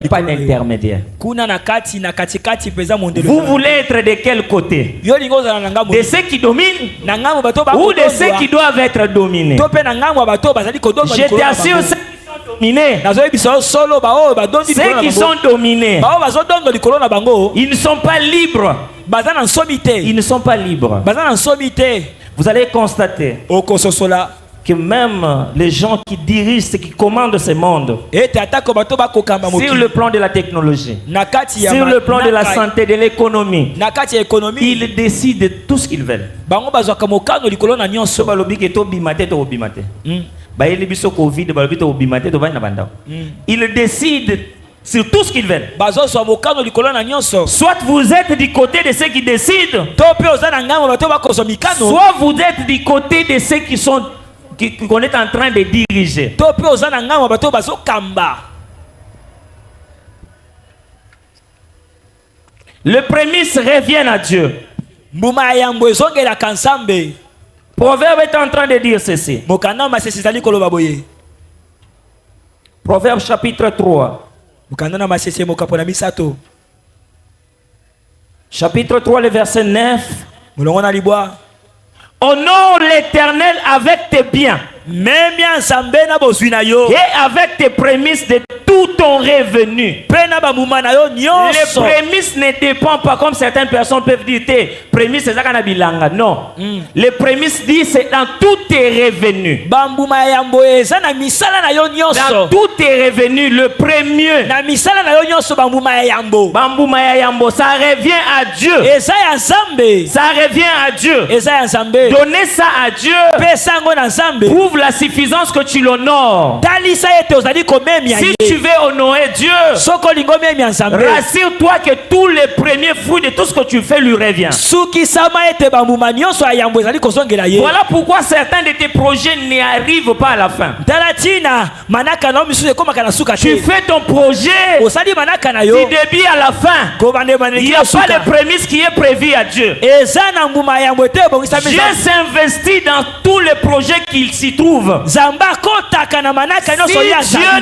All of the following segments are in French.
pas d'intermédiaire. Vous voulez être de quel côté? De ceux qui dominent ou de ceux qui doivent être dominés? Je t'assure, ceux qui sont dominés, ils ne sont pas libres. Ils ne sont pas libres. Vous allez constater que même les gens qui dirigent, qui commandent ce monde, sur le plan de la technologie, sur le plan de la santé, de l'économie, ils décident de tout ce qu'ils veulent. Ils décident sur tout ce qu'ils veulent. Soit vous êtes du côté de ceux qui décident, soit vous êtes du côté de ceux qu'on est en train de diriger. Le prémisse revient à Dieu. Proverbe est en train de dire ceci. Proverbe chapitre 3. Chapitre 3, le verset 9. Honore l'Éternel avec tes biens et avec tes prémices de tout ton revenu. Les prémices ne dépendent pas comme certaines personnes peuvent dire tes prémices c'est ça qu'on a bilanga. Non. Les prémices disent c'est dans tous tes revenus. Dans tous tes revenus, le premier. Ça revient à Dieu. Ça revient à Dieu. Donner ça à Dieu prouve la suffisance que tu l'honores. Si tu veux honorer Dieu, rassure-toi que tous les premiers fruits de tout ce que tu fais lui revient. Voilà pourquoi certains de tes projets n'y arrivent pas à la fin. Tu fais ton projet du début à la fin. Il n'y a pas de prémisse qui est prévu à Dieu. Dieu s'investit dans tous les projets qu'il s'y trouve. Si Dieu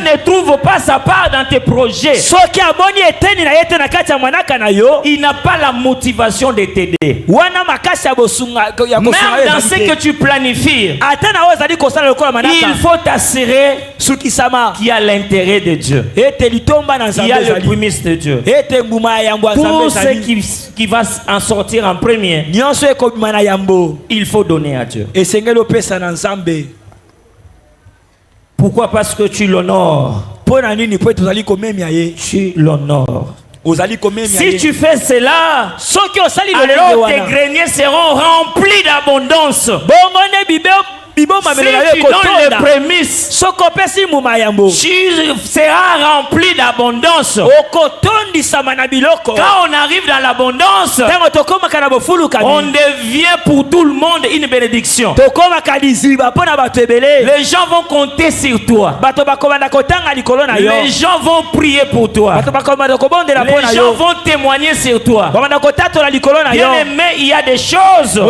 ne trouve pas sa part dans tes projets, il n'a pas la motivation de t'aider. Même dans ce que tu planifies, il faut t'assurer qu'il y a l'intérêt de Dieu. Il y a le prémisse de Dieu. Tout ce qui va en sortir en premier, il faut donner à Dieu. Pourquoi? Parce que tu l'honores. Tu l'honores. Si tu fais cela, alors tes greniers seront remplis d'abondance. Si tu donnes les prémices, tu seras rempli d'abondance. Quand on arrive dans l'abondance, on devient pour tout le monde une bénédiction. Les gens vont compter sur toi. Les gens vont prier pour toi. Les gens vont témoigner sur toi. Bien aimé, il y a des choses,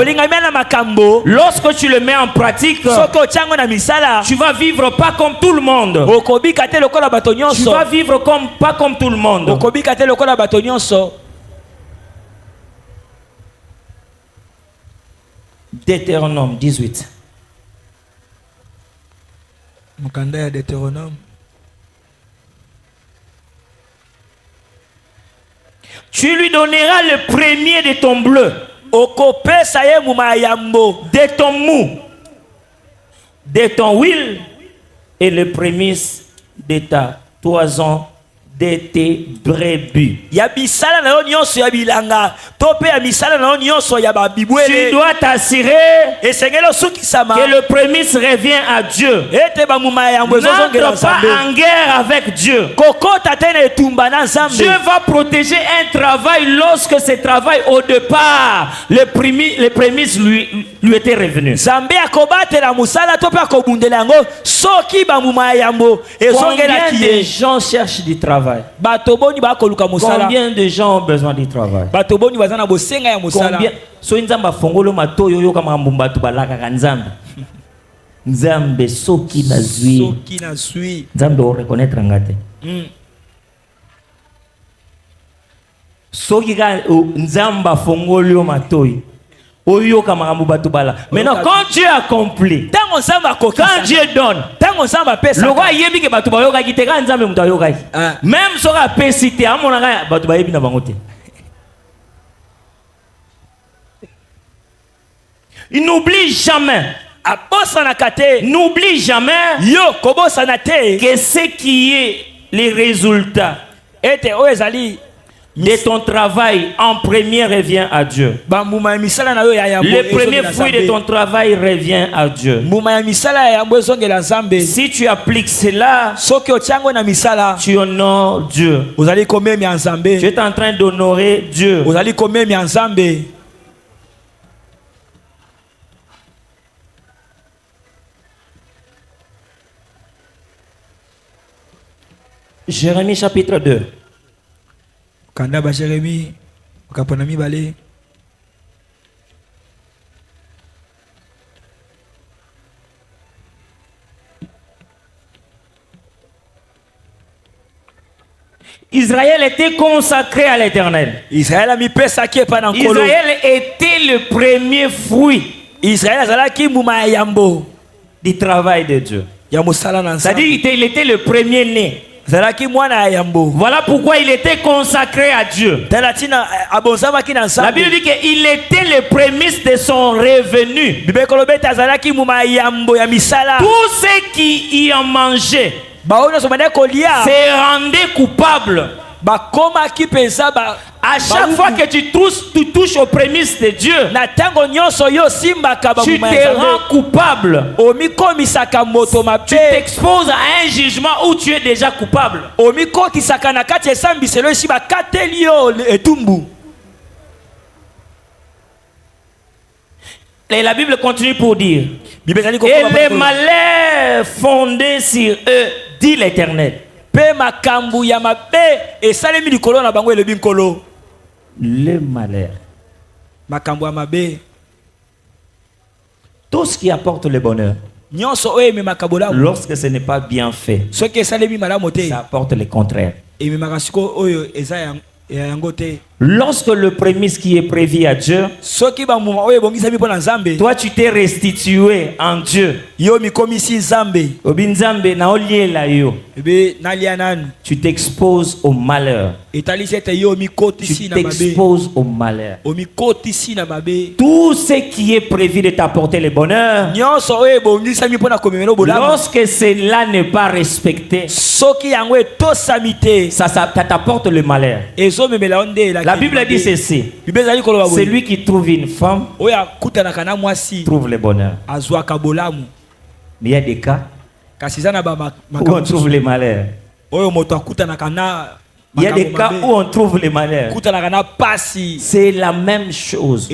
lorsque tu le mets en pratique, tu vas vivre pas comme tout le monde. Tu vas vivre pas comme tout le monde. Deutéronome 18. Tu lui donneras le premier de ton bleu, de ton mou, de ton huile et le prémisse de ta toison, de tes brebis. Tu dois t'assurer que le prémisse revient à Dieu. N'entre pas en guerre avec Dieu. Dieu va protéger un travail lorsque ce travail au départ, les prémices lui étaient revenus. Combien de gens cherchent du travail? Combien de gens ont besoin du travail? Combien? Nzambe soki na zui. Nzambe o reconnaître ngate. Maintenant, quand Dieu accomplit, quand Dieu donne, le roi yebi que batu bayoka ki te quand nzambe muta yoka ki. Même sur la pesité, à mon anga batu bayebi na bangote. Il n'oublie jamais. N'oublie jamais que ce qui est les résultats de ton travail en premier revient à Dieu. Le premier fruit de ton travail revient à Dieu. Si tu appliques cela, tu honores Dieu. Tu es en train d'honorer Dieu. Jérémie chapitre 2. Kanda Jérémie, Kaponami Balé. Israël était consacré à l'Éternel. Israël a mis pesaki pendant Israël était le premier fruit. Israël a qui mouma yambo du travail de Dieu. C'est-à-dire qu'il était le premier né. Voilà pourquoi il était consacré à Dieu. La Bible dit qu'il était le prémisse de son revenu. Tous ceux qui y ont mangé se rendaient coupables. À chaque fois que tu touches aux prémices de Dieu, tu te rends coupable. Tu t'exposes à un jugement où tu es déjà coupable. Et la Bible continue pour dire, et les malheurs fondés sur eux, dit l'Éternel. Le malheur. Tout ce qui apporte le bonheur, lorsque ce n'est pas bien fait, ça apporte le contraire. Lorsque le prémisse qui est prévu à Dieu, toi tu t'es restitué en Dieu. Tu t'exposes au malheur. Tu t'exposes au malheur. Tout ce qui est prévu de t'apporter le bonheur, lorsque cela n'est pas respecté, ça t'apporte le malheur. La Bible dit ceci: celui qui trouve une femme trouve le bonheur. Mais il y a des cas où on trouve le malheur. Il y a des cas où on trouve le malheur. C'est la même chose.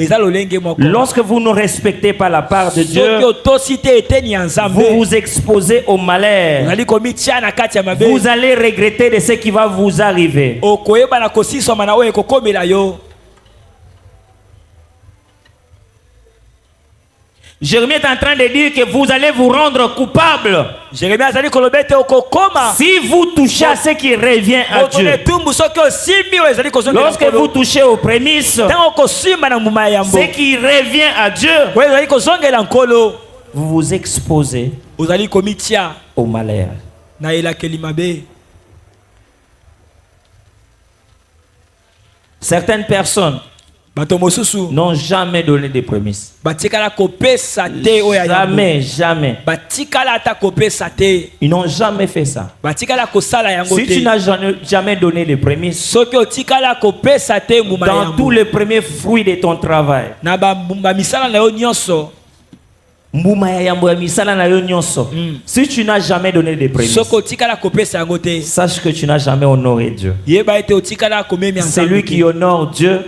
Lorsque vous ne respectez pas la part de Dieu, vous vous exposez au malheur. Vous allez regretter de ce qui va vous arriver. Jérémie est en train de dire que vous allez vous rendre coupable si vous touchez à ce qui revient à Dieu. Lorsque vous touchez aux prémices, ce qui revient à Dieu, vous vous exposez au malheur. Certaines personnes n'ont jamais donné de prémices. Jamais. Ils n'ont jamais fait ça. Si tu n'as jamais donné de prémices, dans tous les premiers fruits de ton travail, si tu n'as jamais donné de prémices, sache que tu n'as jamais honoré Dieu. Celui qui honore Dieu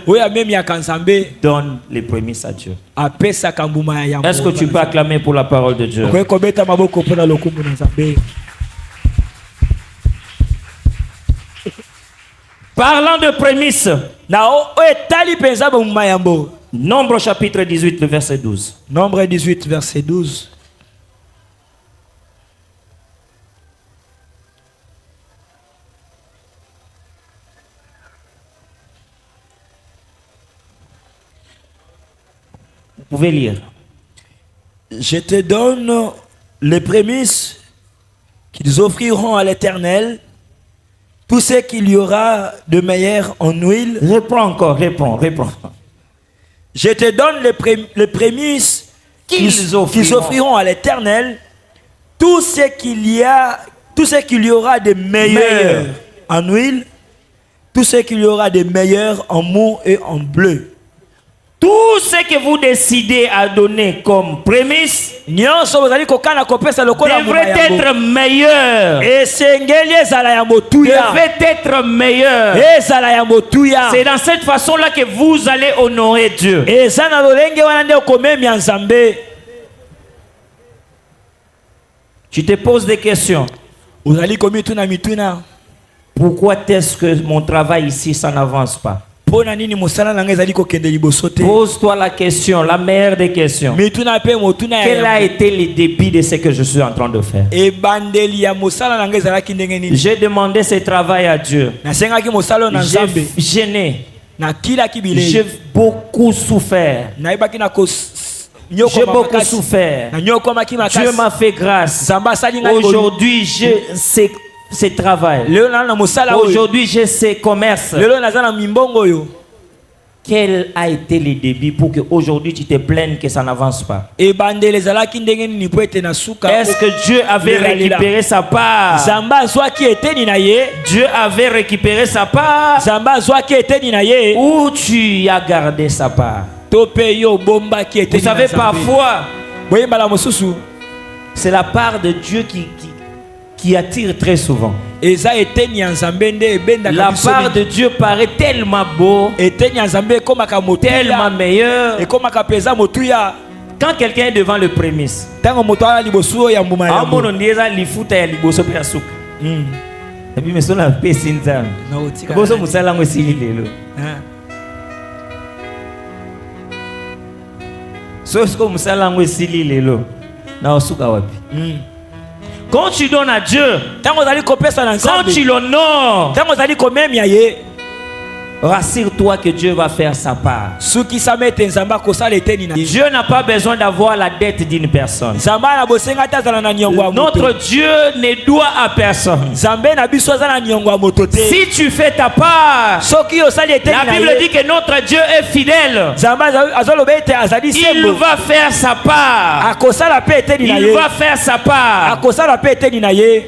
donne les prémices à Dieu. Est-ce que tu peux acclamer pour la parole de Dieu? Parlant de prémices, Nombre chapitre 18, le verset 12. Nombre 18, verset 12. Vous pouvez lire. Je te donne les prémices qu'ils offriront à l'Éternel, tout ce qu'il y aura de meilleur en huile. Reprends encore, reprends. Je te donne les prémices qu'ils offriront à l'Éternel, tout ce qu'il y aura de meilleur en huile, tout ce qu'il y aura de meilleur en mou et en bleu. Tout ce que vous décidez à donner comme prémisse devrait être meilleur. Devrait être meilleur. C'est dans cette façon-là que vous allez honorer Dieu. Tu te poses des questions. Pourquoi est-ce que mon travail ici, ça n'avance pas? Pose-toi la question, la meilleure des questions. Quel a été le débit de ce que je suis en train de faire? J'ai demandé ce travail à Dieu. J'ai gêné. J'ai beaucoup souffert. J'ai beaucoup souffert. Dieu m'a fait grâce. Aujourd'hui, j'ai ce travail. Aujourd'hui, j'ai ce commerce. Quel a été le débit pour que aujourd'hui tu te plaignes que ça n'avance pas? Est-ce que Dieu avait récupéré sa part? Dieu avait récupéré sa part? Ou tu as gardé sa part? Vous savez, parfois, c'est la part de Dieu qui attire très souvent. La part de Dieu paraît tellement beau, tellement meilleur. Quand quelqu'un est devant le prémisse, quand tu donnes à Dieu, quand tu l'honores, rassure-toi que Dieu va faire sa part. Dieu n'a pas besoin d'avoir la dette d'une personne. Notre Dieu ne doit à personne. Si tu fais ta part, la Bible dit que notre Dieu est fidèle. Il va faire sa part. Il va faire sa part.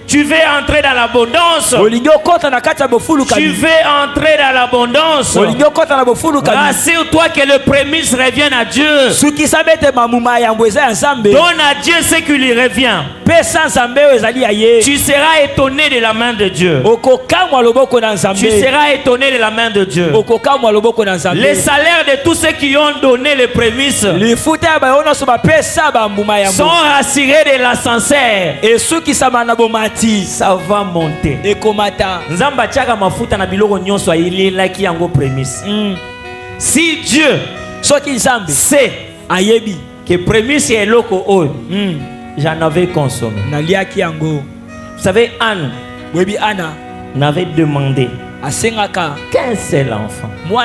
Tu veux entrer dans l'abondance. Tu veux entrer dans l'abondance. Rassure-toi que le prémisse revient à Dieu. Donne à Dieu ce qui lui revient. Tu seras étonné de la main de Dieu. Tu seras étonné de la main de Dieu. Les salaires de tous ceux qui ont donné les prémices sont rassurés de l'ascenseur. Ça va monter. Si Dieu sait que prémisse est loco, j'en avais consommé. Vous savez, Anne n'avait demandé qu'un seul enfant. Vous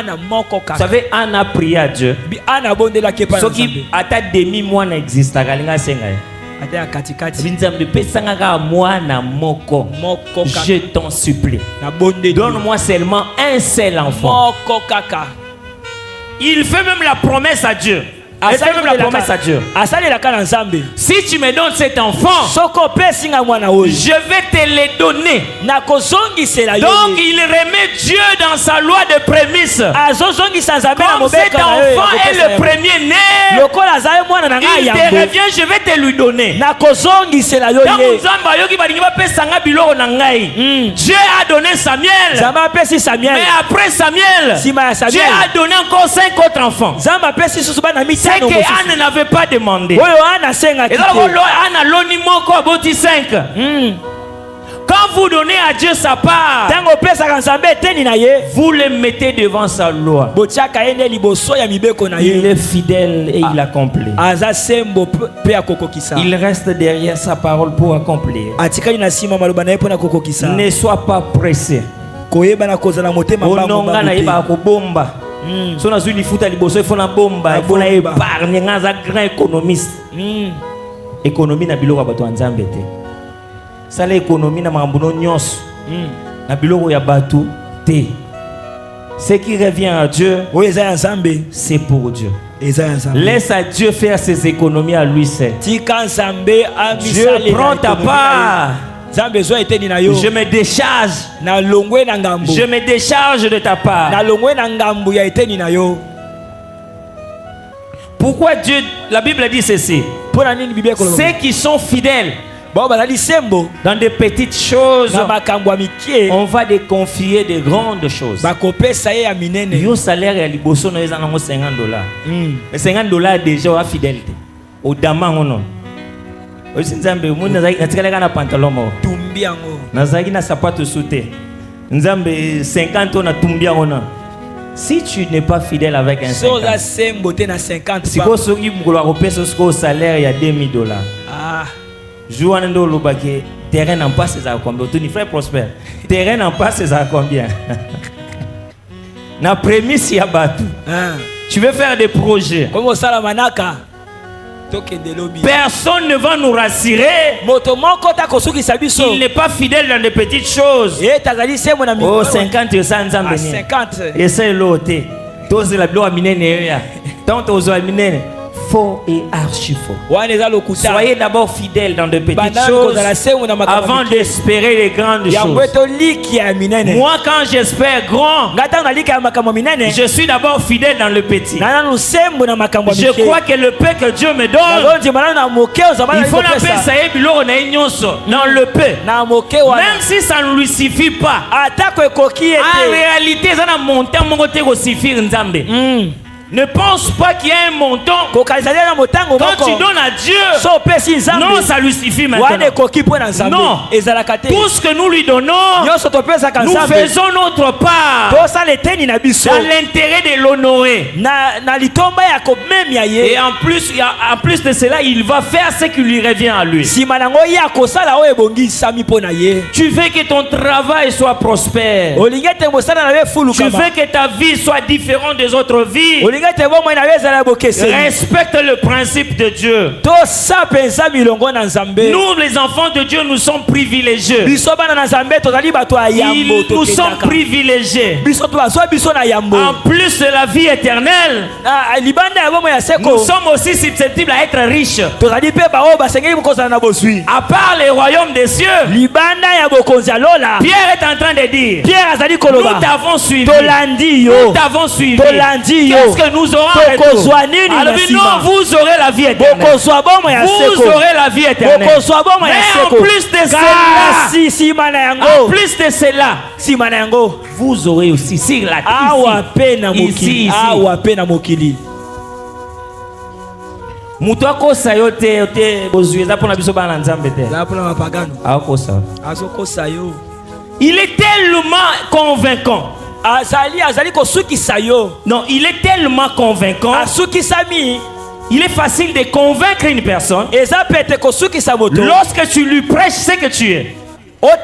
savez, Anne a prié à Dieu. Ce qui a demi-mois n'existe pas. Je t'en supplie, donne-moi seulement un seul enfant. Il fait même la promesse à Dieu. Il fait même la promesse à Dieu. Si tu me donnes cet enfant, je vais te le donner. Donc il remet Dieu dans sa loi de prémisse. Comme cet enfant est le premier-né, il te revient, je vais te lui donner. Dieu a donné Samuel. Mais après Samuel, Dieu a donné encore 5 autres enfants. C'est que Anne n'avait pas demandé. Quand vous donnez à Dieu sa part, vous le mettez devant sa loi. Il est fidèle et il accomplit. Il reste derrière sa parole pour accomplir. Ne sois pas pressé. So na zui lifuta liboso il faut na bomba, il faut na épargne, ngaza grand économiste. Économie na biloko bato nzambe te. Ça l'économie na mambuno nyos. Na biloko ya bato te. Ce qui revient à Dieu, c'est pour Dieu. Laisse à Dieu faire ses économies à lui seul. Dieu prend ta part. Je me décharge. Je me décharge de ta part. Pourquoi Dieu, la Bible dit ceci? Ceux qui sont fidèles dans des petites choses, on va les confier de grandes choses. Yo salaire ya liboso na eza nango $50. Mais $50 déjà wa fidélité. Au dama ngono. Osi nzambe muna natikala na pantalon mo. Tumbi yango. Nazaki na sapato soute. Nzambe 50 na tumbi yango. Si tu n'es pas fidèle avec un 50. Si ko soki mukolo akopesa soko salaire ya $2000. Ah. Jouan ndo lobake terrain en passe à combien? Tony frère Prosper. Terrain en passe à combien? Na prémisse ya batu. Tu veux faire des projets. Comme ça la manaka. Personne ne va nous rassurer. Il n'est pas fidèle dans des petites choses. Oh 50 50. Et c'est l'autre. Tous la bloc minene ya. Tant aux minene. Faux et archi faux. Soyez d'abord fidèles dans de petites choses avant d'espérer les grandes choses. Moi, quand j'espère grand, je suis d'abord fidèle dans le petit. Je crois que le peu que Dieu me donne, il faut l'appeler ça dans le peu. Même si ça ne lui suffit pas, en réalité, ça n'a monté à mon côté au suffire. Ne pense pas qu'il y a un montant. Quand tu donnes à Dieu, non, ça lui suffit maintenant. Non. Tout ce que nous lui donnons, nous faisons notre part dans l'intérêt de l'honorer. Et en plus de cela, il va faire ce qui lui revient à lui. Tu veux que ton travail soit prospère. Tu veux que ta vie soit différente des autres vies. Respecte le principe de Dieu. Nous les enfants de Dieu, nous sommes privilégiés. Nous sommes privilégiés. En plus de la vie éternelle, nous sommes aussi susceptibles à être riches. À part les royaumes des cieux, Pierre est en train de dire, nous t'avons suivi. Nous t'avons suivi. Qu'est-ce que nous aurons en retour? Alors non, vous aurez la vie éternelle. Vous aurez la vie éternelle. Mais en plus de cela, vous aurez aussi sur la terre ici. Il est tellement convaincant. Non, il est tellement convaincant. Il est facile de convaincre une personne lorsque tu lui prêches ce que tu es. Quand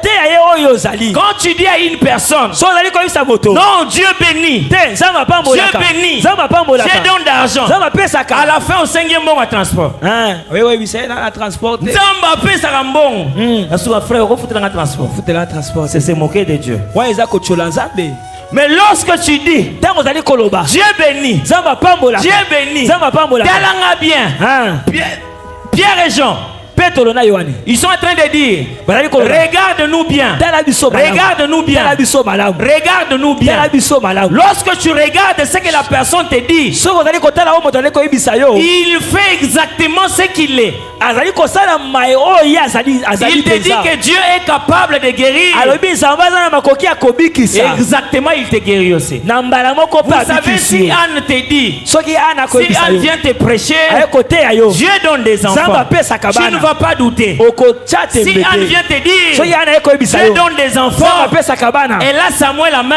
tu dis à une personne, non, Dieu bénit, Dieu bénit, Dieu donne d'argent, à la fin au 5e mois à transport. C'est se moquer de Dieu. Mais lorsque tu dis Dieu bénit, Dieu bénit, talanga bien, Pierre et Jean, ils sont en train de dire, regarde-nous bien, regarde-nous bien, regarde-nous bien. Lorsque tu regardes ce que la personne te dit, il fait exactement ce qu'il est. Il te dit que Dieu est capable de guérir. Exactement, il te guérit aussi. Vous savez, si Anne te dit, si Anne vient te prêcher, Dieu donne des enfants, tu ne vas vas pas douter. Si Anne vient te dire, Dieu donne des enfants, et là Samuel la main,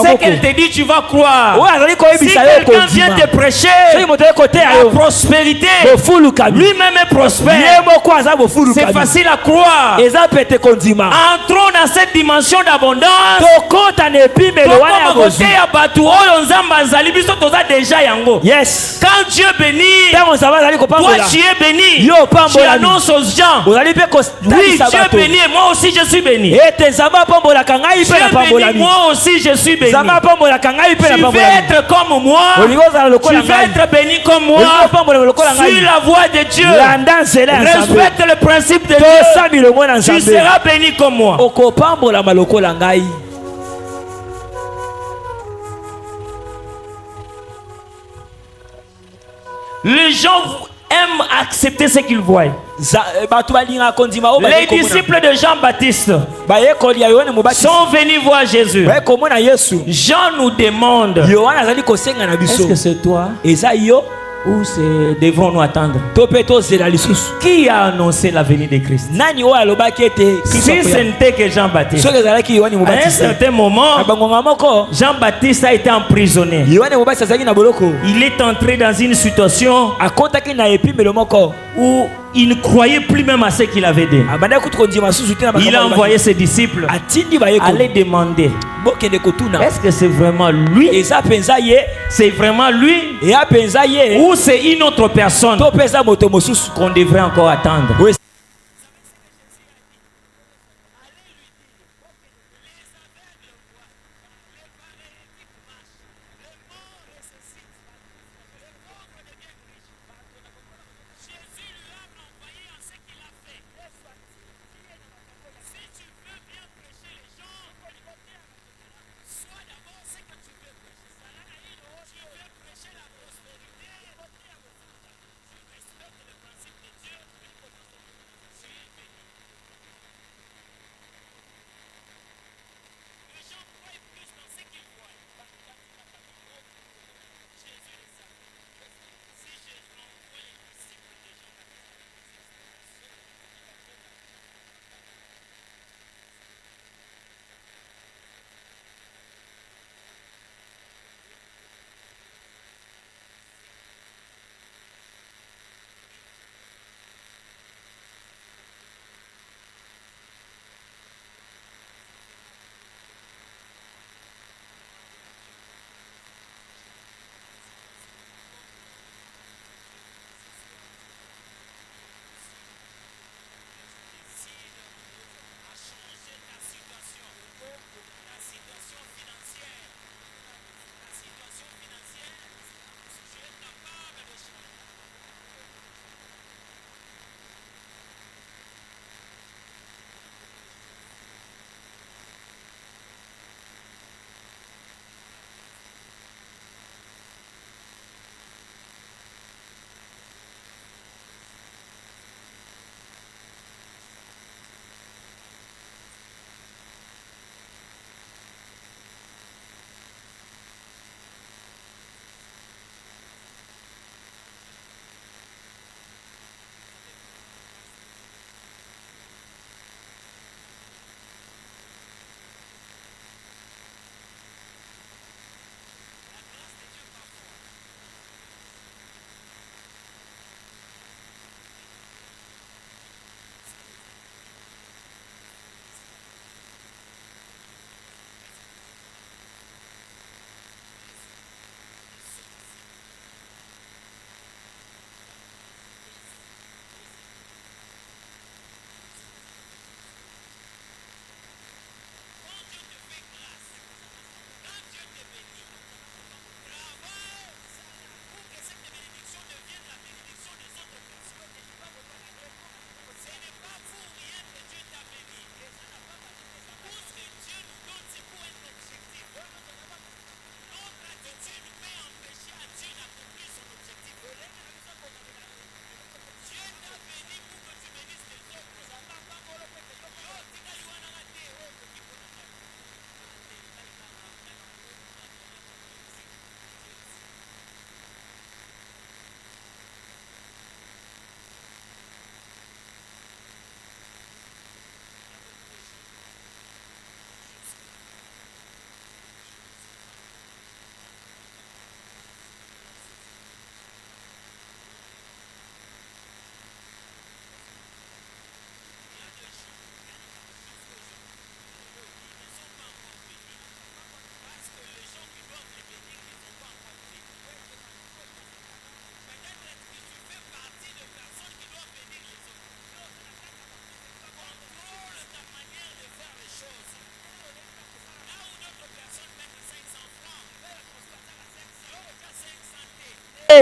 c'est qu'elle te dit, tu vas croire. Si quelqu'un vient te prêcher la prospérité, lui-même est prospère, c'est facile à croire. Entrons dans cette dimension d'abondance. Yes. Quand Dieu bénit, toi tu es béni. Tu annonces aux gens, oui, Dieu béni et moi aussi je suis béni. Dieu béni, moi aussi je suis béni. Tu veux être comme moi, tu veux être béni comme moi. Suis la voie de Dieu, respecte le principe de Dieu, tu seras béni comme moi. Les gens aiment accepter ce qu'ils voient. Les disciples de Jean-Baptiste sont venus voir Jésus. Jean nous demande, est-ce que c'est toi ou devrons-nous attendre? Qui a annoncé la venue de Christ? Si ce n'était que Jean-Baptiste. À un certain moment, Jean-Baptiste a été emprisonné. Il est entré dans une situation où il ne croyait plus même à ce qu'il avait dit. Il a envoyé ses disciples aller demander, est-ce que c'est vraiment lui? C'est vraiment lui? Ou c'est une autre personne qu'on devrait encore attendre?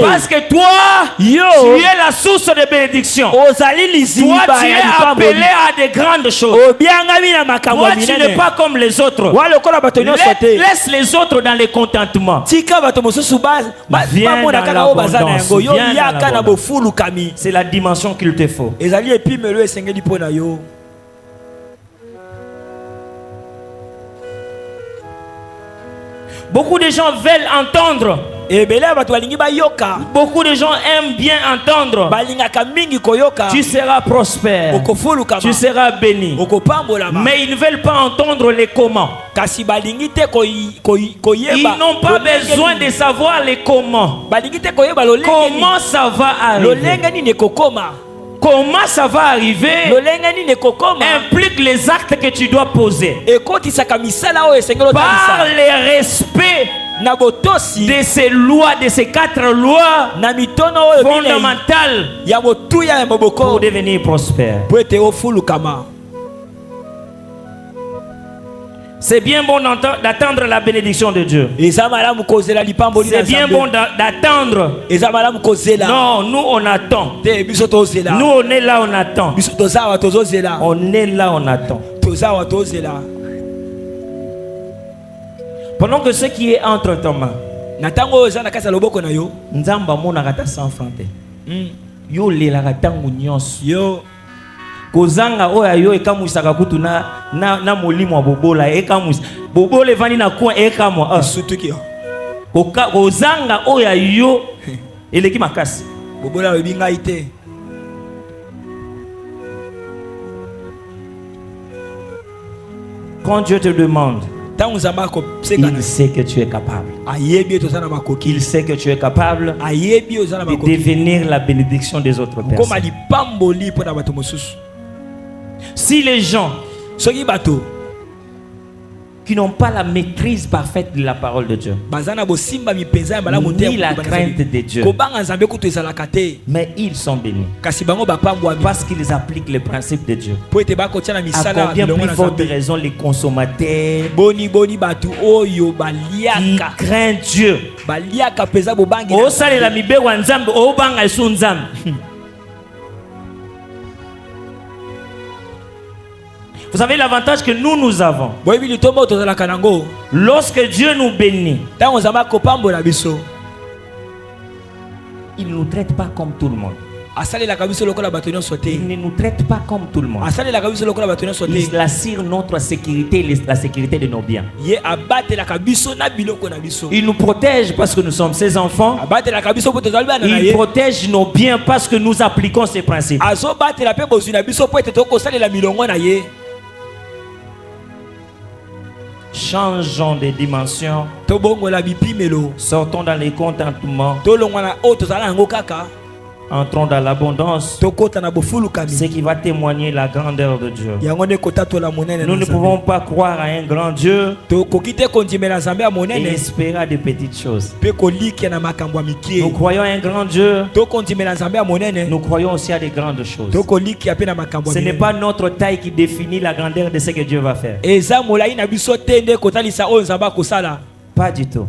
Parce que toi, tu es la source de bénédiction. Toi, tu es appelé à de grandes choses. Toi, tu n'es pas comme les autres. Laisse les autres dans le contentement. Viens dans l'abondance. C'est la dimension qu'il te faut. Beaucoup de gens veulent entendre. Beaucoup de gens aiment bien entendre. Tu seras prospère. Tu seras béni. Mais ils ne veulent pas entendre les comment. Ils n'ont pas besoin de savoir les comment. Comment ça va arriver? Comment ça va arriver implique les actes que tu dois poser. Par le respect de ces lois, de ces 4 lois fondamentales pour devenir prospère. C'est bien bon d'attendre la bénédiction de Dieu. C'est bien bon d'attendre. Non, nous on attend. Nous on est là, on attend. On est là, on attend. Pendant que ce qui est entre tes mains, Nzamba monakata sans fronte. Yo lela tangu nyonso. Kozanga oya yo ekamusaka kutu na molimo bobola ekamus. Bobola evani na coin ekamo. Sutuki. Kozanga oya yo eleki makasi. Bobola webinga ite. Quand Dieu te demande, il sait que tu es capable. Il sait que tu es capable de devenir la bénédiction des autres personnes. Si les gens qui n'ont pas la maîtrise parfaite de la parole de Dieu, ni la crainte de Dieu, mais ils sont bénis parce qu'ils appliquent les principes de Dieu. À combien plus forte raison les consommateurs qui craignent Dieu. Vous savez l'avantage que nous avons. Lorsque Dieu nous bénit, il ne nous traite pas comme tout le monde. Il ne nous traite pas comme tout le monde. Il assure notre sécurité, la sécurité de nos biens. Il nous protège parce que nous sommes ses enfants. Il protège nos biens parce que nous appliquons ses principes. Changeons de dimension. Sortons dans les contentements. Entrons dans l'abondance, ce qui va témoigner la grandeur de Dieu. Nous ne pouvons pas croire à un grand Dieu et espérer à de petites choses. Nous croyons à un grand Dieu. Nous croyons aussi à de grandes choses. Ce n'est pas notre taille qui définit la grandeur de ce que Dieu va faire. Pas du tout.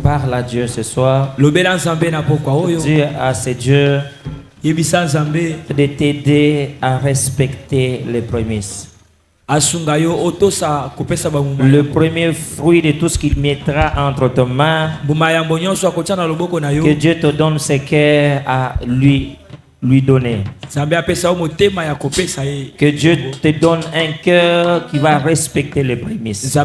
Parle à Dieu ce soir. Dis à ces dieux de t'aider à respecter les prémices. Le premier fruit de tout ce qu'il mettra entre tes mains, que Dieu te donne ce cœur à lui donner. Que Dieu te donne un cœur qui va respecter les prémices.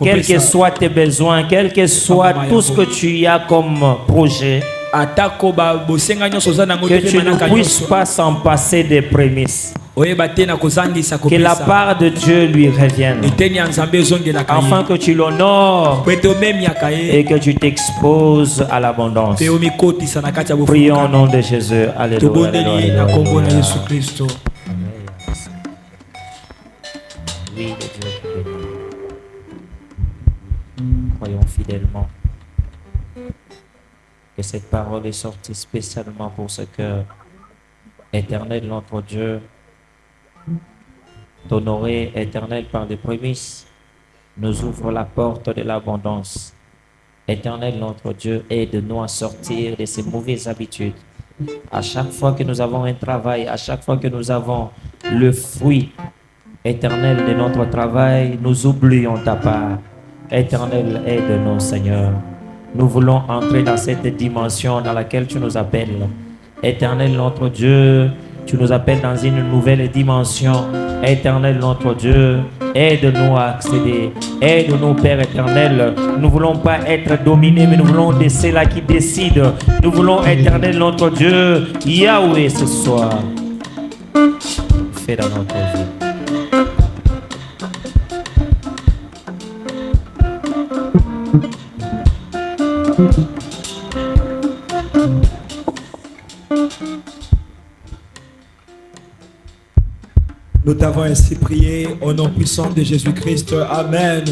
Quels que soient tes besoins, quel que soit tout ce que tu as comme projet, que tu ne puisses pas s'en passer des prémices. Que la part de Dieu lui revienne, afin que tu l'honores et que tu t'exposes à l'abondance. Prions au nom de Jésus. Alléluia. Oui, Dieu. Croyons fidèlement que cette parole est sortie spécialement pour ce cœur. Éternel notre Dieu, t'honorer, Éternel, par les prémices, nous ouvre la porte de l'abondance. Éternel, notre Dieu, aide-nous à sortir de ces mauvaises habitudes. À chaque fois que nous avons un travail, à chaque fois que nous avons le fruit, Éternel, de notre travail, nous oublions ta part. Éternel, aide-nous, Seigneur. Nous voulons entrer dans cette dimension dans laquelle tu nous appelles. Éternel, notre Dieu, tu nous appelles dans une nouvelle dimension. Éternel, notre Dieu, aide-nous à accéder. Aide-nous, Père éternel. Nous ne voulons pas être dominés, mais nous voulons de ceux-là qui décident. Nous voulons, Éternel, notre Dieu, Yahweh, ce soir. Fais dans notre vie. Nous t'avons ainsi prié au nom puissant de Jésus-Christ. Amen.